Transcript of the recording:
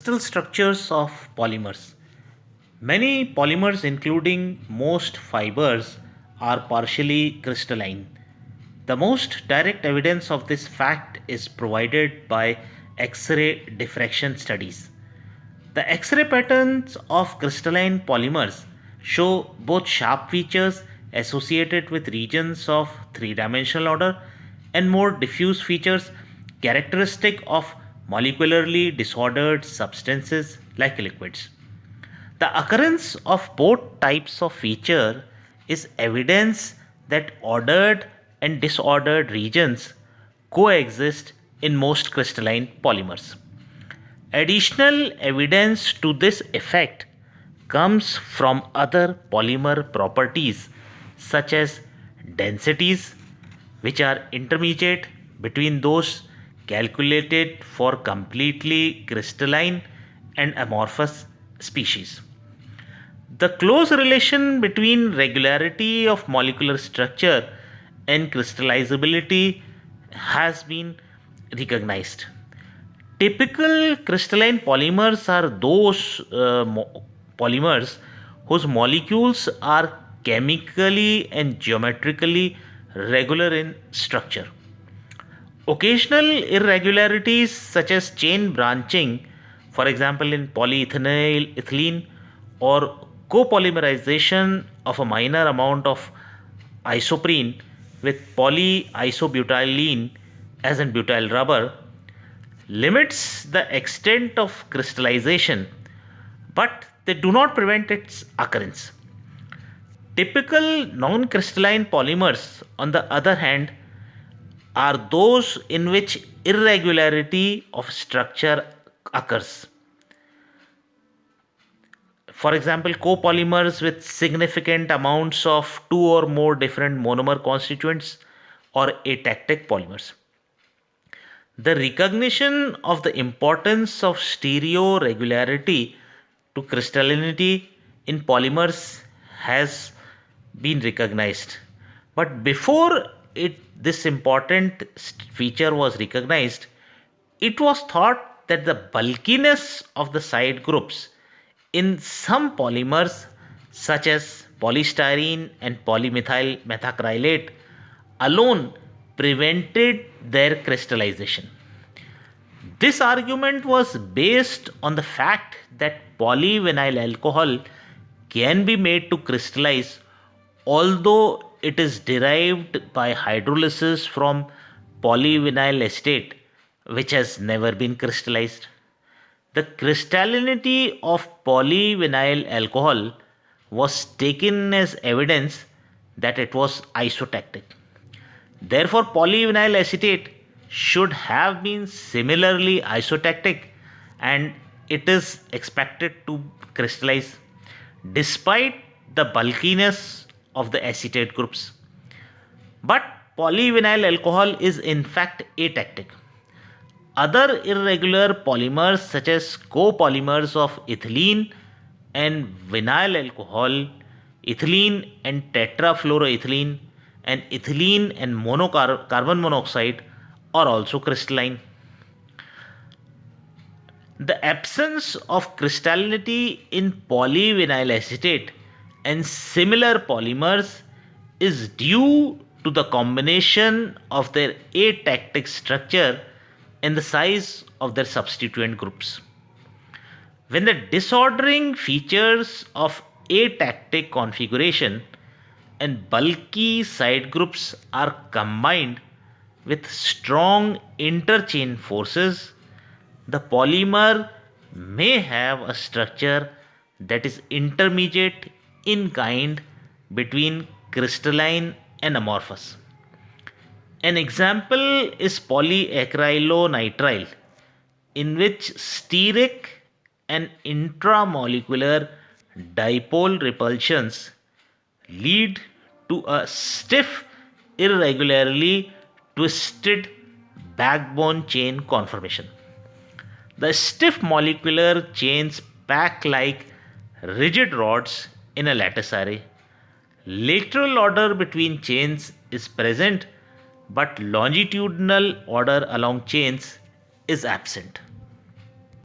Crystal structures of polymers. Many polymers, including most fibers, are partially crystalline. The most direct evidence of this fact is provided by X ray diffraction studies. The X ray patterns of crystalline polymers show both sharp features associated with regions of three dimensional order and more diffuse features characteristic of molecularly disordered substances like liquids. The occurrence of both types of feature is evidence that ordered and disordered regions coexist in most crystalline polymers. Additional evidence to this effect comes from other polymer properties such as densities, which are intermediate between those calculated for completely crystalline and amorphous species. The close relation between regularity of molecular structure and crystallizability has been recognized. Typical crystalline polymers are those polymers whose molecules are chemically and geometrically regular in structure. Occasional irregularities such as chain branching, for example in polyethylene ethylene, or copolymerization of a minor amount of isoprene with polyisobutylene as in butyl rubber, limits the extent of crystallization, but they do not prevent its occurrence. Typical non crystalline polymers, on the other hand, are those in which irregularity of structure occurs. For example, copolymers with significant amounts of two or more different monomer constituents or atactic polymers. The recognition of the importance of stereoregularity to crystallinity in polymers has been recognized. But before this important feature was recognized, it was thought that the bulkiness of the side groups in some polymers, such as polystyrene and polymethyl methacrylate, alone prevented their crystallization. This argument was based on the fact that polyvinyl alcohol can be made to crystallize, although it is derived by hydrolysis from polyvinyl acetate, which has never been crystallized. The crystallinity of polyvinyl alcohol was taken as evidence that it was isotactic. Therefore, polyvinyl acetate should have been similarly isotactic and it is expected to crystallize despite the bulkiness of the acetate groups. But polyvinyl alcohol is in fact atactic. Other irregular polymers such as copolymers of ethylene and vinyl alcohol, ethylene and tetrafluoroethylene, and ethylene and carbon monoxide are also crystalline. The absence of crystallinity in polyvinyl acetate and similar polymers is due to the combination of their atactic structure and the size of their substituent groups. When the disordering features of atactic configuration and bulky side groups are combined with strong interchain forces, the polymer may have a structure that is intermediate in kind between crystalline and amorphous. An example is polyacrylonitrile, in which steric and intramolecular dipole repulsions lead to a stiff, irregularly twisted backbone chain conformation. The stiff molecular chains pack like rigid rods in a lattice array. Lateral order between chains is present, but longitudinal order along chains is absent.